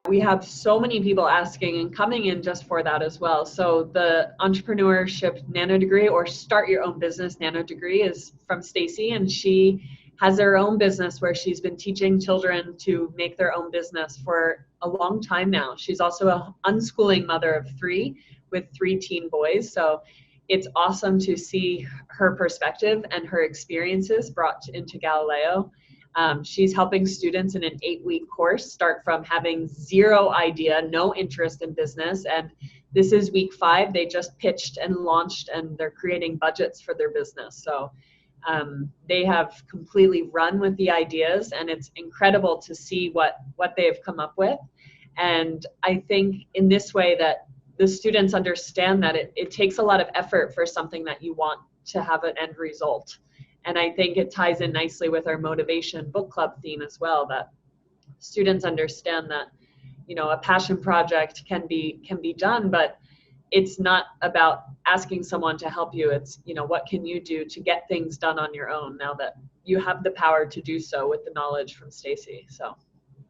We have so many people asking and coming in just for that as well. So the entrepreneurship nano degree, or start your own business nano degree, is from Stacey, and she has her own business where she's been teaching children to make their own business for a long time now. She's also an unschooling mother of 3 with 3 teen boys. So it's awesome to see her perspective and her experiences brought into Galileo. She's helping students in an 8-week course start from having 0 idea, no interest in business. And this is week 5. They just pitched and launched, and they're creating budgets for their business. So they have completely run with the ideas, and it's incredible to see what they have come up with. And I think in this way that the students understand that it takes a lot of effort for something that you want to have an end result. And I think it ties in nicely with our motivation book club theme as well, that students understand that, you know, a passion project can be done, but it's not about asking someone to help you. It's, you know, what can you do to get things done on your own now that you have the power to do so with the knowledge from Stacey. So